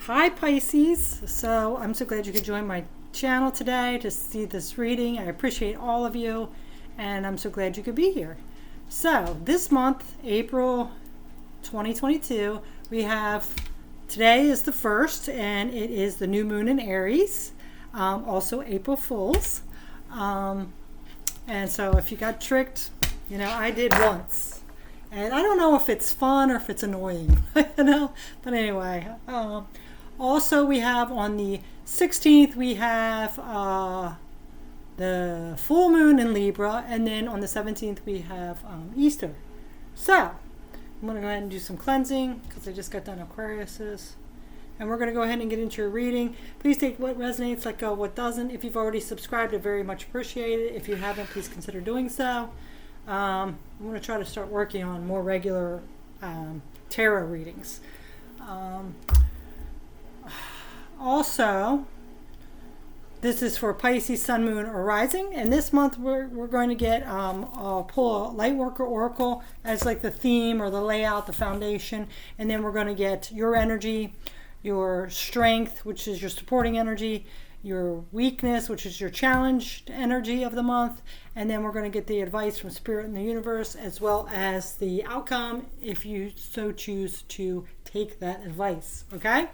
Hi Pisces, so I'm so glad you could join my channel today to see this reading. I appreciate all of you and I'm so glad you could be here. So this month, April 2022, we have, today is the 1st and it is the new moon in Aries, also April Fools. And so if you got tricked, I did once. And I don't know if it's fun or if it's annoying, but anyway. Also, we have on the 16th, we have the full moon in Libra, and then on the 17th, we have Easter. So, I'm going to go ahead and do some cleansing because I just got done Aquarius's. And we're going to go ahead and get into your reading. Please take what resonates, let go what doesn't. If you've already subscribed, I very much appreciate it. If you haven't, please consider doing so. I'm going to try to start working on more regular tarot readings. Also, this is for Pisces, Sun, Moon, or Rising. And this month we're going to get pull a Lightworker Oracle as like the theme or the layout, the foundation. And then we're going to get your energy, your strength, which is your supporting energy, your weakness, which is your challenged energy of the month. And then we're going to get the advice from Spirit and the universe, as well as the outcome if you so choose to take that advice. Okay?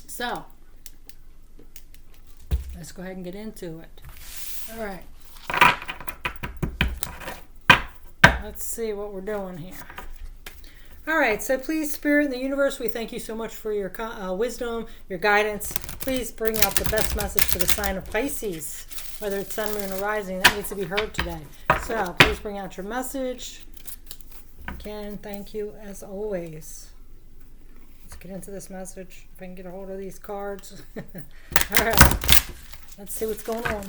So, let's go ahead and get into it. All right. Let's see what we're doing here. All right, so please, Spirit in the universe, we thank you so much for your wisdom, your guidance. Please bring out the best message for the sign of Pisces, whether it's Sun, Moon, or Rising, that needs to be heard today. So please bring out your message. Again, thank you as always. Let's get into this message. If I can get a hold of these cards. All right, let's see what's going on.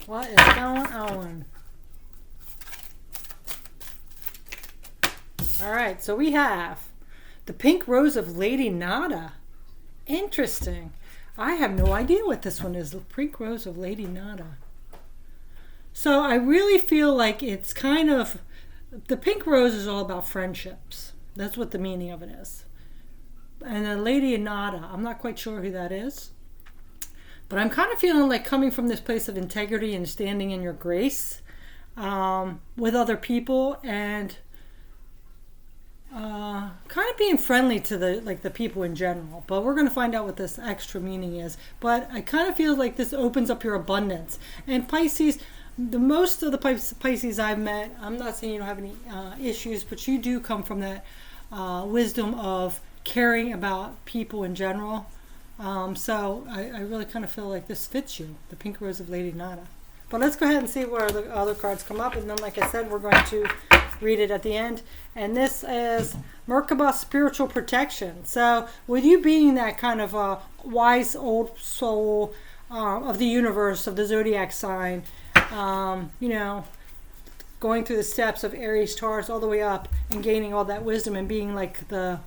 What is going on? All right, so we have the Pink Rose of Lady Nada. Interesting. I have no idea what this one is. The Pink Rose of Lady Nada. So I really feel like it's kind of, the Pink Rose is all about friendships. That's what the meaning of it is. And then Lady Nada, I'm not quite sure who that is. But I'm kind of feeling like coming from this place of integrity and standing in your grace with other people and kind of being friendly to the people in general. But we're going to find out what this extra meaning is. But I kind of feel like this opens up your abundance. And Pisces, the most of the Pisces I've met, I'm not saying you don't have any issues, but you do come from that wisdom of caring about people in general. So I really kind of feel like this fits you, the Pink Rose of Lady Nada. But let's go ahead and see where the other cards come up. And then, like I said, we're going to read it at the end. And this is Merkaba Spiritual Protection. So with you being that kind of wise old soul of the universe, of the zodiac sign, going through the steps of Aries, Taurus, all the way up and gaining all that wisdom and being like the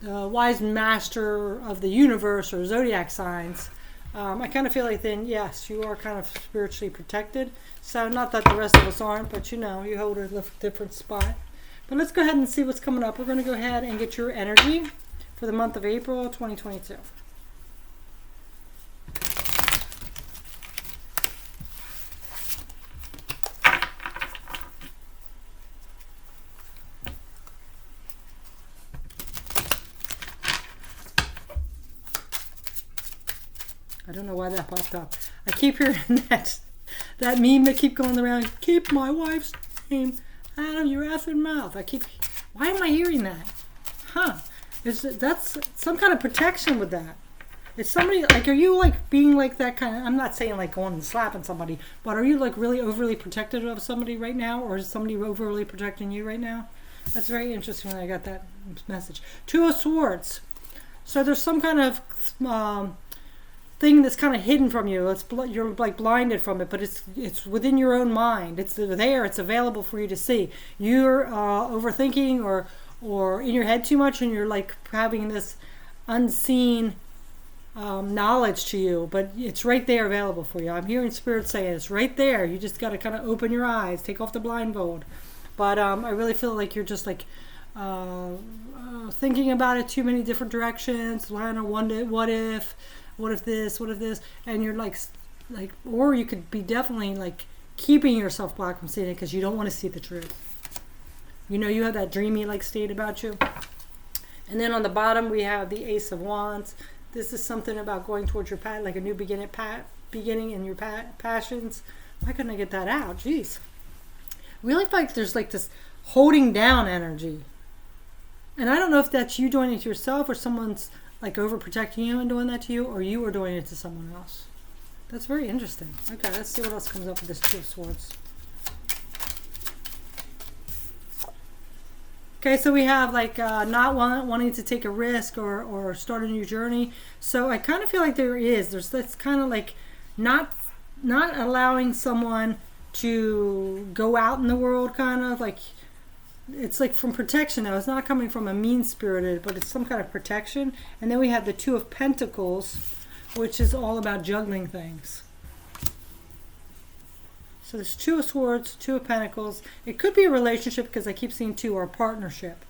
wise master of the universe or zodiac signs, I kind of feel like then, yes, you are kind of spiritually protected. So not that the rest of us aren't, but you hold a different spot. But let's go ahead and see what's coming up. We're going to go ahead and get your energy for the month of April 2022. I don't know why that popped up. I keep hearing that meme that keep going around. Keep my wife's name out of your effing mouth. Why am I hearing that? Huh? That's some kind of protection with that. Is somebody like? Are you like being like that kind of? I'm not saying like going and slapping somebody, but are you like really overly protective of somebody right now, or is somebody overly protecting you right now? That's very interesting when I got that message. Two of Swords. So there's some kind of thing that's kind of hidden from you. You're like blinded from it, but it's within your own mind. It's there. It's available for you to see. You're overthinking or in your head too much, and you're like having this unseen knowledge to you, but it's right there available for you. I'm hearing Spirit saying it's right there. You just got to kind of open your eyes, take off the blindfold. But I really feel like you're just like thinking about it too many different directions, kind of wonder what if this, and you're like, or you could be definitely like keeping yourself back from seeing it because you don't want to see the truth. You know, you have that dreamy like state about you. And then on the bottom we have the Ace of Wands. This is something about going towards your like a new beginning in your passions. Why couldn't I get that out? Jeez. Really feel like there's like this holding down energy. And I don't know if that's you doing it to yourself or someone's like overprotecting you and doing that to you, or you are doing it to someone else. That's very interesting. Okay, let's see what else comes up with this Two of Swords. Okay, so we have like not wanting to take a risk or start a new journey. So I kind of feel like there's this kind of like not allowing someone to go out in the world, kind of like, it's like from protection now. It's not coming from a mean-spirited, but it's some kind of protection. And then we have the Two of Pentacles, which is all about juggling things. So there's Two of Swords, Two of Pentacles. It could be a relationship because I keep seeing two, or a partnership.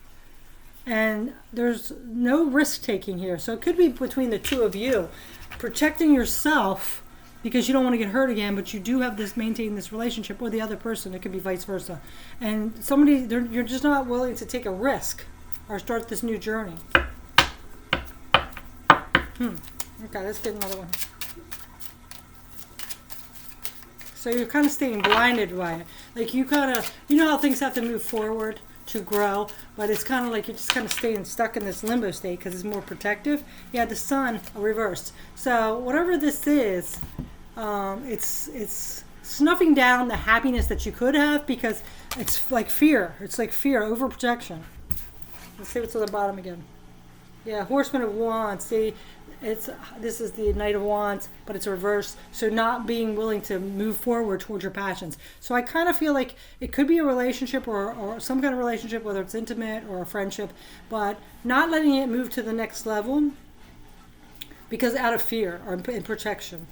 And there's no risk-taking here. So it could be between the two of you, protecting yourself because you don't want to get hurt again, but you do have this, maintain this relationship with the other person. It could be vice versa. And you're just not willing to take a risk or start this new journey. Okay, let's get another one. So you're kind of staying blinded by it. Like you know how things have to move forward to grow, but it's kind of like you're just kind of staying stuck in this limbo state because it's more protective. Yeah, the Sun reversed. So whatever this is, it's snuffing down the happiness that you could have because it's like fear. It's like fear, overprotection. Let's see what's at the bottom again. Yeah, Horseman of Wands. See, this is the Knight of Wands, but it's reversed. So not being willing to move forward towards your passions. So I kind of feel like it could be a relationship or some kind of relationship, whether it's intimate or a friendship, but not letting it move to the next level because out of fear or in protection.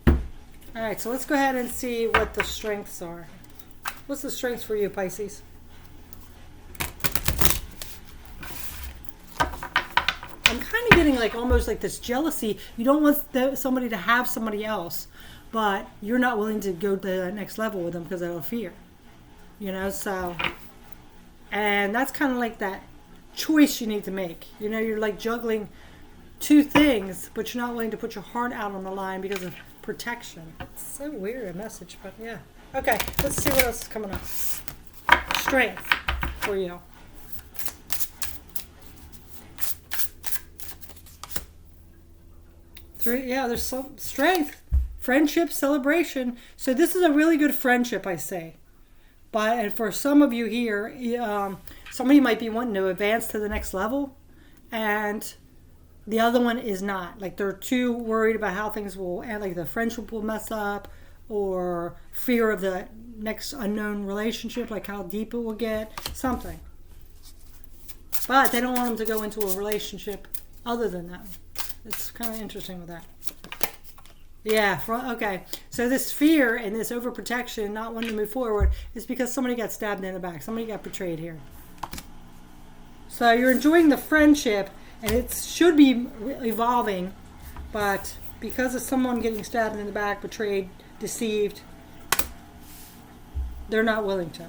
All right, so let's go ahead and see what the strengths are. What's the strengths for you, Pisces? I'm kind of getting like almost like this jealousy. You don't want somebody to have somebody else, but you're not willing to go to the next level with them because of fear. You know, so, and that's kind of like that choice you need to make. You know, you're like juggling two things, but you're not willing to put your heart out on the line because of protection. It's so weird, a message, but yeah. Okay, let's see what else is coming up. Strength for you. Yeah, there's some strength, friendship, celebration. So this is a really good friendship, I say. And for some of you here, somebody might be wanting to advance to the next level, and the other one is not. Like they're too worried about how things will end, like the friendship will mess up, or fear of the next unknown relationship, like how deep it will get, something. But they don't want them to go into a relationship other than that. It's kind of interesting with that. Yeah, okay. So this fear and this overprotection, not wanting to move forward, is because somebody got stabbed in the back. Somebody got betrayed here. So you're enjoying the friendship, and it should be evolving, but because of someone getting stabbed in the back, betrayed, deceived, they're not willing to.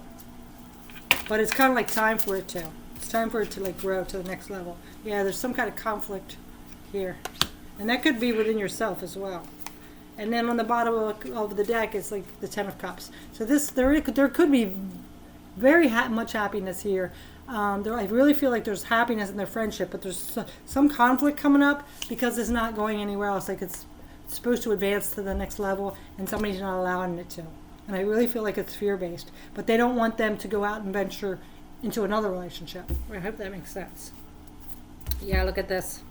But it's kind of like time for it to. It's time for it to like grow to the next level. Yeah, there's some kind of conflict here, and that could be within yourself as well. And then on the bottom of the deck is like the Ten of Cups. So there could be very much happiness here. I really feel like there's happiness in their friendship, but there's some conflict coming up because it's not going anywhere else. Like it's supposed to advance to the next level, and somebody's not allowing it to. And I really feel like it's fear-based, but they don't want them to go out and venture into another relationship. I hope that makes sense. Yeah, look at this.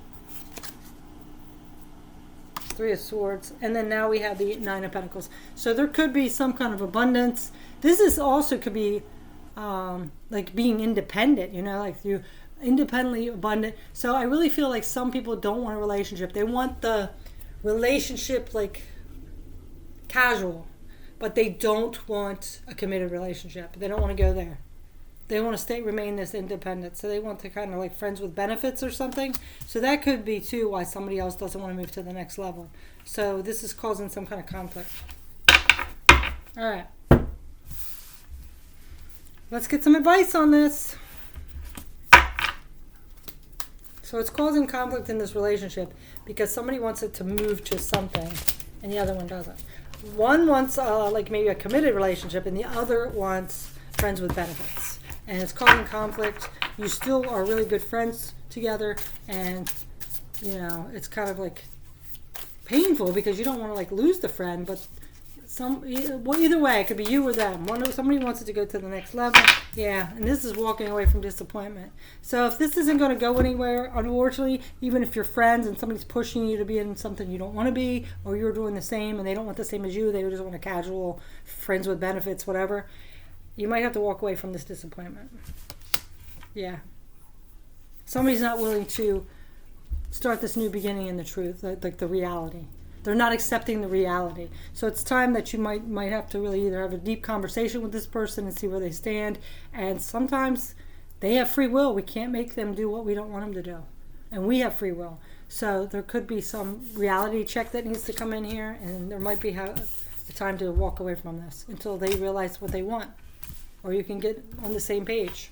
Three of Swords, and then now we have the Nine of Pentacles. So there could be some kind of abundance. This is also could be like being independent, you know, like you independently abundant. So I really feel like some people don't want a relationship. They want the relationship like casual, but they don't want a committed relationship. They don't want to go there. They want to remain this independent. So they want to kind of like friends with benefits or something. So that could be too why somebody else doesn't want to move to the next level. So this is causing some kind of conflict. All right. Let's get some advice on this. So it's causing conflict in this relationship because somebody wants it to move to something and the other one doesn't. One wants like maybe a committed relationship and the other wants friends with benefits. And it's causing conflict. You still are really good friends together, and you know it's kind of like painful because you don't want to like lose the friend, but either way, it could be you or them. Somebody wants it to go to the next level. Yeah, and this is walking away from disappointment. So if this isn't going to go anywhere, unfortunately, even if you're friends and somebody's pushing you to be in something you don't want to be, or you're doing the same and they don't want the same as you, they just want a casual friends with benefits, whatever, you might have to walk away from this disappointment. Yeah. Somebody's not willing to start this new beginning in the truth, like the reality. They're not accepting the reality. So it's time that you might have to really either have a deep conversation with this person and see where they stand. And sometimes they have free will. We can't make them do what we don't want them to do. And we have free will. So there could be some reality check that needs to come in here. And there might be a time to walk away from this until they realize what they want. Or you can get on the same page.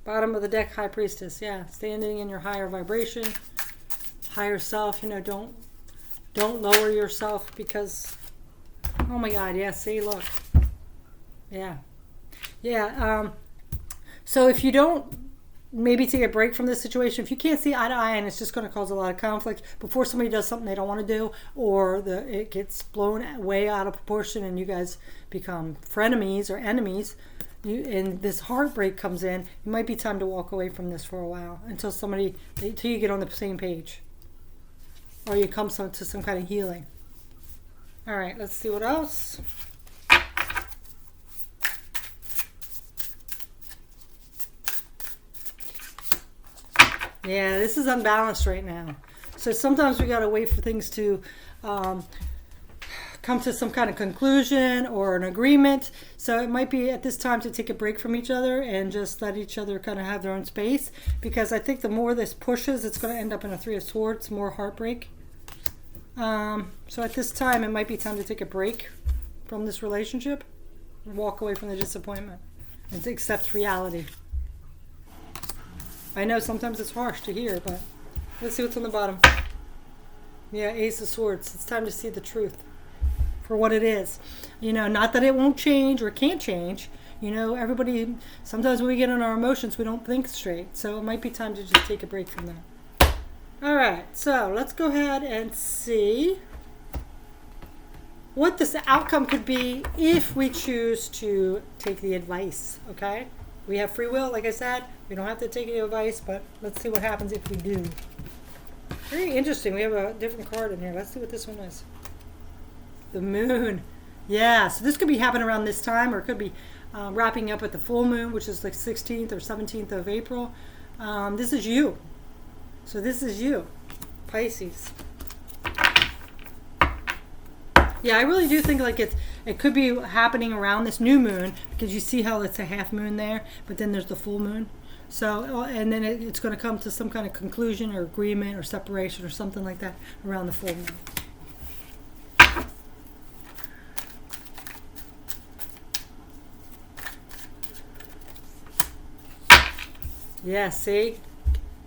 Bottom of the deck, High Priestess. Yeah, standing in your higher vibration, higher self. You know, don't lower yourself because, oh my God, yeah, see, look. Yeah. Yeah, so if you don't maybe take a break from this situation, if you can't see eye to eye and it's just going to cause a lot of conflict before somebody does something they don't want to do, or it gets blown way out of proportion and you guys become frenemies or enemies, and this heartbreak comes in, it might be time to walk away from this for a while until you get on the same page. Or you come to some kind of healing. All right, let's see what else. Yeah, this is unbalanced right now. So sometimes we got to wait for things to come to some kind of conclusion or an agreement. So it might be at this time to take a break from each other and just let each other kind of have their own space. Because I think the more this pushes, it's going to end up in a Three of Swords, more heartbreak. So at this time, it might be time to take a break from this relationship, walk away from the disappointment, and to accept reality. I know sometimes it's harsh to hear, but let's see what's on the bottom. Yeah, Ace of Swords. It's time to see the truth for what it is. You know, not that it won't change or can't change. You know, everybody, sometimes when we get on our emotions, we don't think straight. So it might be time to just take a break from that. All right, so let's go ahead and see what this outcome could be if we choose to take the advice, okay? We have free will, like I said. We don't have to take the advice, but let's see what happens if we do. Very interesting. We have a different card in here. Let's see what this one is. The Moon. Yeah, so this could be happening around this time, or it could be wrapping up at the full moon, which is like 16th or 17th of April. This is you. So this is you, Pisces. Yeah, I really do think like it could be happening around this new moon, because you see how it's a half moon there, but then there's the full moon. So, and then it's going to come to some kind of conclusion or agreement or separation or something like that around the full moon. Yeah, see?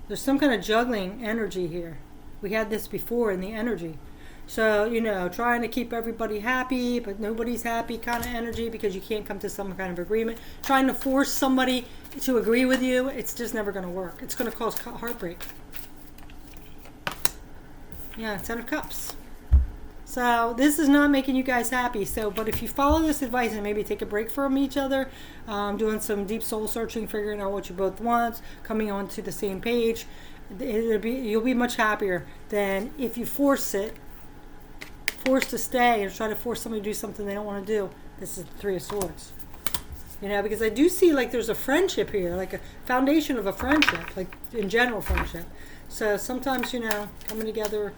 There's some kind of juggling energy here. We had this before in the energy. So, you know, trying to keep everybody happy, but nobody's happy kind of energy because you can't come to some kind of agreement. Trying to force somebody to agree with you, it's just never going to work. It's going to cause heartbreak. Yeah, 10 of Cups. So this is not making you guys happy. So, but if you follow this advice and maybe take a break from each other, doing some deep soul searching, figuring out what you both want, coming on to the same page, you'll be much happier than if you forced to stay and try to force somebody to do something they don't want to do. This is the Three of Swords. You know, because I do see like there's a friendship here, like a foundation of a friendship, like in general friendship. So sometimes, you know, coming together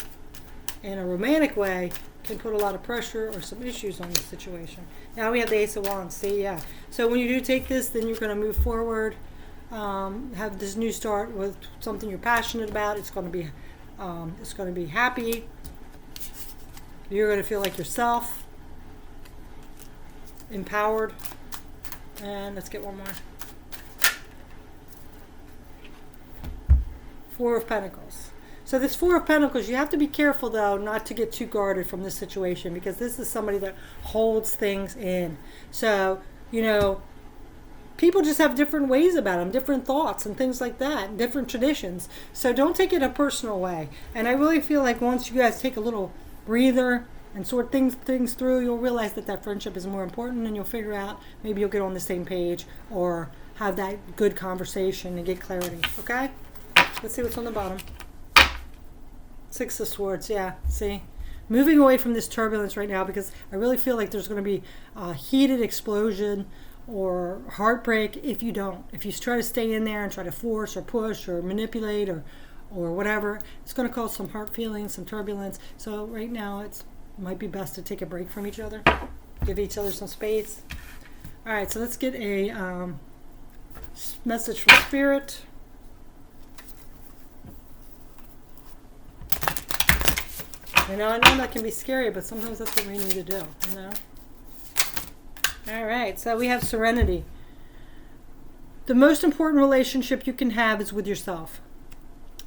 in a romantic way can put a lot of pressure or some issues on the situation. Now we have the Ace of Wands. See, yeah. So when you do take this, then you're going to move forward, have this new start with something you're passionate about. It's going to be happy. You're going to feel like yourself, empowered. And let's get one more. Four of Pentacles. So this Four of Pentacles, you have to be careful though not to get too guarded from this situation, because this is somebody that holds things in. So, you know, people just have different ways about them, different thoughts and things like that, different traditions. So don't take it a personal way. And I really feel like once you guys take a little breather and sort things through, you'll realize that that friendship is more important, and you'll figure out, maybe you'll get on the same page or have that good conversation and get clarity. Okay? Let's see what's on the bottom. Six of Swords, yeah, see? Moving away from this turbulence right now, because I really feel like there's going to be a heated explosion or heartbreak if you don't. If you try to stay in there and try to force or push or manipulate or whatever, it's going to cause some hard feelings, some turbulence. So right now it might be best to take a break from each other. Give each other some space. All right, so let's get a message from Spirit. You know, I know that can be scary, but sometimes that's what we need to do, you know? All right, so we have Serenity. The most important relationship you can have is with yourself.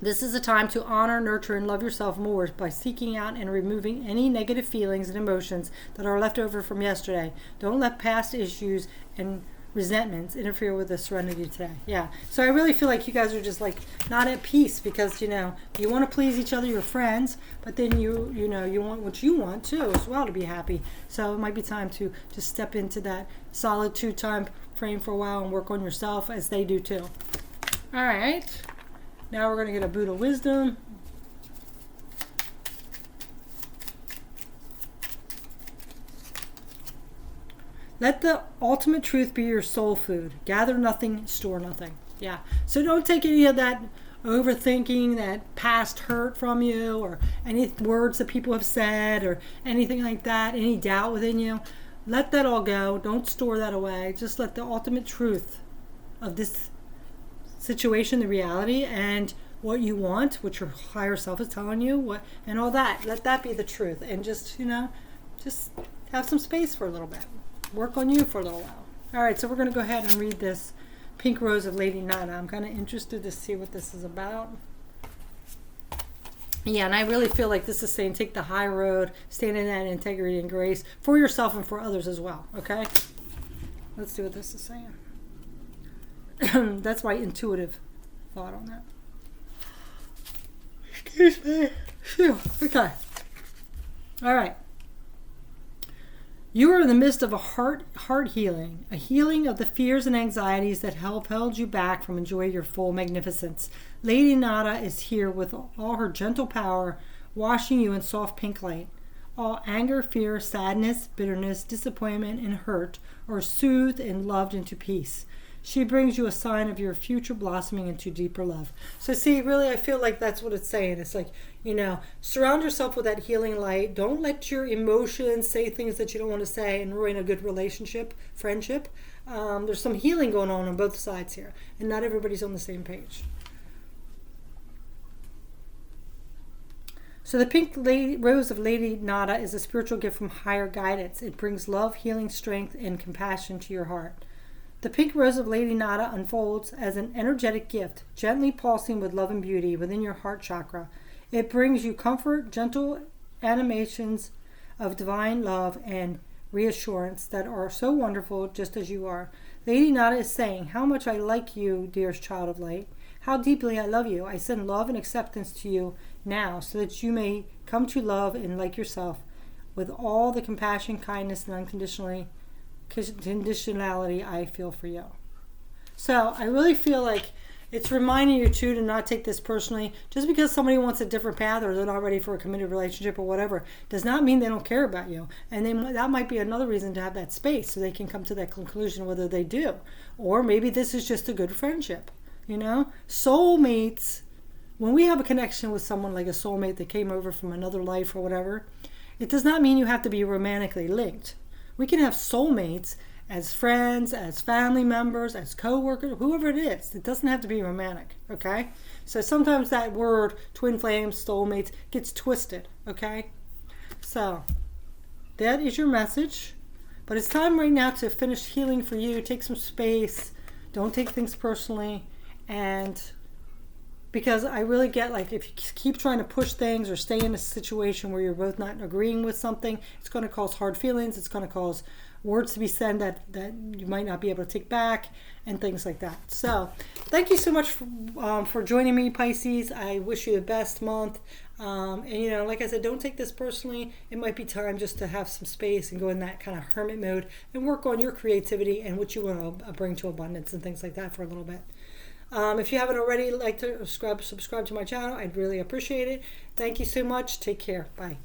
This is a time to honor, nurture, and love yourself more by seeking out and removing any negative feelings and emotions that are left over from yesterday. Don't let past issues and resentments interfere with the serenity today. Yeah. So I really feel like you guys are just like not at peace, because, you know, you want to please each other, you're friends, but then you know, you want what you want too as well, to be happy. So it might be time to just step into that solitude time frame for a while and work on yourself, as they do too. All right. Now we're going to get a Buddha wisdom. Let the ultimate truth be your soul food. Gather nothing, store nothing. Yeah. So don't take any of that overthinking, that past hurt from you, or any words that people have said, or anything like that, any doubt within you. Let that all go. Don't store that away. Just let the ultimate truth of this situation, the reality, and what you want, what your higher self is telling you, what, and all that. Let that be the truth. And just, you know, just have some space for a little bit. Work on you for a little while. All right, so we're going to go ahead and read this Pink Rose of Lady Nada. I'm kind of interested to see what this is about. Yeah, and I really feel like this is saying take the high road, stand in that integrity and grace for yourself and for others as well, okay? Let's see what this is saying. That's my intuitive thought on that. Excuse me. Phew. Okay. All right. You are in the midst of a heart healing, a healing of the fears and anxieties that have held you back from enjoying your full magnificence. Lady Nada is here with all her gentle power, washing you in soft pink light. All anger, fear, sadness, bitterness, disappointment, and hurt are soothed and loved into peace. She brings you a sign of your future blossoming into deeper love. So see, really, I feel like that's what it's saying. It's like, you know, surround yourself with that healing light. Don't let your emotions say things that you don't want to say and ruin a good relationship, friendship. There's some healing going on both sides here, and not everybody's on the same page. So the Pink Rose of Lady Nada is a spiritual gift from higher guidance. It brings love, healing, strength, and compassion to your heart. The Pink Rose of Lady Nada unfolds as an energetic gift, gently pulsing with love and beauty within your heart chakra. It brings you comfort, gentle animations of divine love and reassurance that are so wonderful just as you are. Lady Nada is saying, how much I like you, dearest child of light. How deeply I love you. I send love and acceptance to you now so that you may come to love and like yourself with all the compassion, kindness, and conditionality I feel for you. So I really feel like it's reminding you too to not take this personally. Just because somebody wants a different path or they're not ready for a committed relationship or whatever does not mean they don't care about you. And that might be another reason to have that space so they can come to that conclusion whether they do. Or maybe this is just a good friendship. You know, soulmates, when we have a connection with someone like a soulmate that came over from another life or whatever, It does not mean you have to be romantically linked. We can have soulmates as friends, as family members, as co-workers, whoever it is. It doesn't have to be romantic, okay? So sometimes that word, twin flames, soulmates, gets twisted, okay? So that is your message. But it's time right now to finish healing for you. Take some space. Don't take things personally. And because I really get, like, if you keep trying to push things or stay in a situation where you're both not agreeing with something, it's going to cause hard feelings. It's going to cause words to be said that you might not be able to take back and things like that. So thank you so much for joining me, Pisces. I wish you the best month. And, you know, like I said, don't take this personally. It might be time just to have some space and go in that kind of hermit mode and work on your creativity and what you want to bring to abundance and things like that for a little bit. If you haven't already, like to subscribe to my channel, I'd really appreciate it. Thank you so much. Take care. Bye.